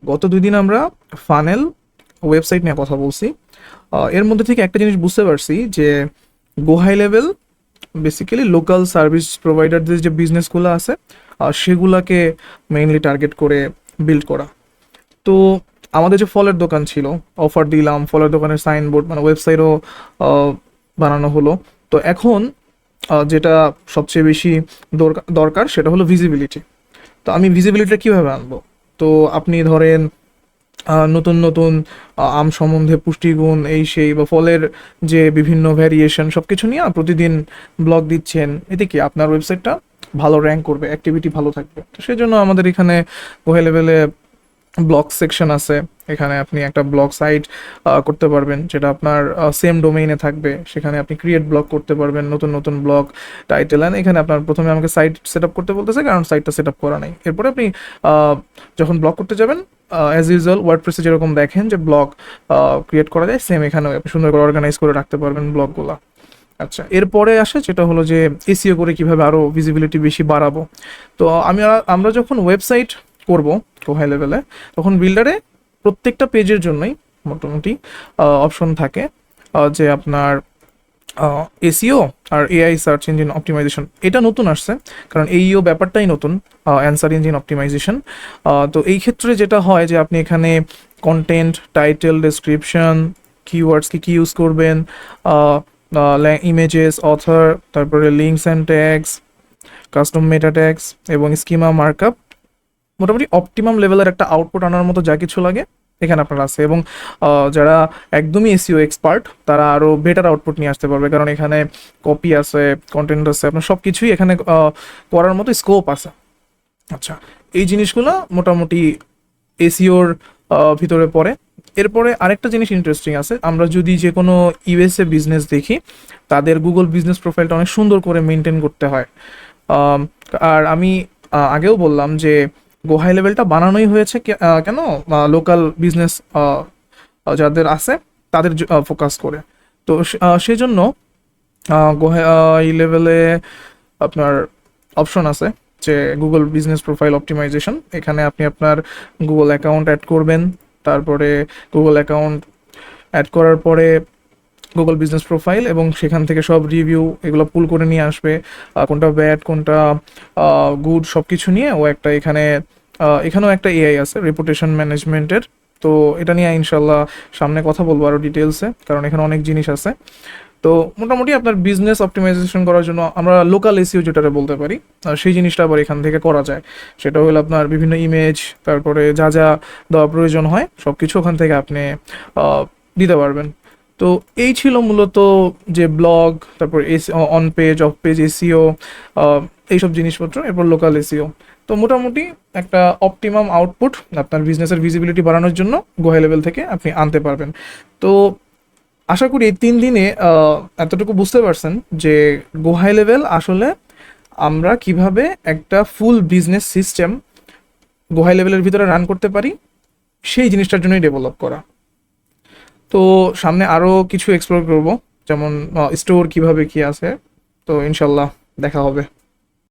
গত 2 দিন আমরা ফানেল ওয়েবসাইট নিয়ে কথা বলছি। এর মধ্যে থেকে একটা জিনিস বুঝতে পারছি যে go high level basically local service প্রোভাইডারদের যে বিজনেসগুলো আছে সেগুলাকে মেইনলি টার্গেট করে বিল্ড করা। তো আমাদের যে ফলের দোকান ছিল, অফার দিলাম, ফলের দোকানের সাইনবোর্ড মানে ওয়েবসাইটও বানানো হলো। তো এখন যেটা সবচেয়ে বেশি দরকার সেটা হলো ভিজিবিলিটি। তো আমি ভিজিবিলিটিটা কীভাবে আনবো? তো আপনি ধরেন নতুন নতুন আম সম্বন্ধে পুষ্টিগুণ এই সেই বা ফলের যে বিভিন্ন ভ্যারিয়েশন সব কিছু নিয়ে প্রতিদিন ব্লগ দিচ্ছেন, এতে কি আপনার ওয়েবসাইটটা ভালো র্যাঙ্ক করবে, অ্যাক্টিভিটি ভালো থাকবে। তো সেই জন্য আমাদের এখানে গোহাই লেভেলে ব্লগ সেকশন আছে। এখানে আপনি একটা ব্লগ সাইট করতে পারবেন যেটা আপনার সেম ডোমেইনে থাকবে। সেখানে আপনি ক্রিয়েট ব্লগ করতে পারবেন, নতুন নতুন ব্লগ টাইটেল অ্যান্ড এখানে আপনার প্রথমে আমাকে সাইট সেট আপ করতে বলতেছে, কারণ সাইটটা সেট আপ করা নেই। এরপরে আপনি যখন ব্লগ করতে যাবেন, অ্যাজ ইউজুয়াল ওয়ার্ডপ্রেসে যেরকম দেখেন যে ব্লগ ক্রিয়েট করা যায়, সেম এখানেও আপনি সুন্দর করে অর্গানাইজ করে রাখতে পারবেন ব্লগগুলো। আচ্ছা, এরপরে আসে যেটা হলো যে এসইও করে কিভাবে আরও ভিজিবিলিটি বেশি বাড়াবো। তো আমরা যখন ওয়েবসাইট করব হাই লেভেলে, তখন বিল্ডারে প্রত্যেকটা পেজের জন্যই মোটামুটি অপশন থাকে যে আপনার এসইও আর এআই সার্চ ইঞ্জিন অপটিমাইজেশন। এটা নতুন আসছে, কারণ এইও ব্যাপারটাই নতুন, অ্যান্সার ইঞ্জিন অপটিমাইজেশন। তো এই ক্ষেত্রে যেটা হয় যে আপনি এখানে কন্টেন্ট, টাইটেল, ডেসক্রিপশন, কিওয়ার্ডস কি ইউজ করবেন, ইমেজেস, অথর, তারপরে links and tags, custom meta tags এবং স্কিমা মার্কআপ, মোটামুটি অপটিমাম লেভেলের একটা আউটপুট আনার মতো যা কিছু লাগে এখানে আপনার আছে। এবং যারা একদমই এসইও এক্সপার্ট তারা আরও বেটার আউটপুট নিয়ে আসতে পারবে, কারণ এখানে কপি আছে, কন্টেন্ট আছে, আপনার সব কিছুই এখানে করার মতো স্কোপ আছে। আচ্ছা, এই জিনিসগুলো মোটামুটি এসইওর ভিতরে পড়ে। এরপরে আরেকটা জিনিস ইন্টারেস্টিং আছে, আমরা যদি যে কোনো ইউএসএ বিজনেস দেখি, তাদের গুগল বিজনেস প্রোফাইলটা অনেক সুন্দর করে মেনটেন করতে হয়। আর আমি আগেও বললাম যে গো হাই লেভেলটা বানানোই হয়েছে কেন, লোকাল বিজনেস যাদের আছে তাদের ফোকাস করে। তো সেজন্য গো হাই লেভেলে আপনার অপশন আছে যে গুগল বিজনেস প্রোফাইল অপটিমাইজেশন। এখানে আপনি আপনার গুগল অ্যাকাউন্ট অ্যাড করবেন, তারপরে গুগল অ্যাকাউন্ট অ্যাড করার পরে গুগল বিজনেস প্রোফাইল, এবং সেখান থেকে সব রিভিউ এগুলো পুল করে নিয়ে আসবে, কোনটা ব্যাড কোনটা গুড সব কিছু নিয়ে ও একটা এখানেও একটা এআই আছে রেপুটেশন ম্যানেজমেন্টের। তো এটা নিয়ে ইনশাল্লাহ সামনে কথা বলবো আরও ডিটেলসে, কারণ এখানে অনেক জিনিস আছে। তো মোটামুটি আপনার বিজনেস অপটিমাইজেশন করার জন্য আমরা লোকাল এসইও যেটা বলতে পারি, সেই জিনিসটা আবার এখান থেকে করা যায়। সেটা হলো আপনার বিভিন্ন ইমেজ, তারপরে যা যা দেওয়া প্রয়োজন হয় সব কিছু ওখান থেকে আপনি দিতে পারবেন। তো এই ছিল মূলত যে ব্লগ, তারপর on page, of page SEO, এইসব জিনিসপত্র, এরপর লোকাল এসইও। তো মোটামুটি একটা অপটিমাম আউটপুট আপনার বিজনেসের ভিজিবিলিটি বাড়ানোর জন্য গো হাই লেভেল থেকে আপনি আনতে পারবেন। তো আশা করি এই 3 দিনে এতটুকু বুঝতে পারছেন যে গো হাই লেভেল আসলে আমরা কিভাবে একটা ফুল বিজনেস সিস্টেম গো হাই লেভেলের ভিতরে রান করতে পারি, সেই জিনিসটার জন্যই ডেভেলপ করা। তো সামনে আরও কিছু এক্সপ্লোর করব, যেমন স্টোর কিভাবে কি আছে। তো ইনশাল্লাহ দেখা হবে।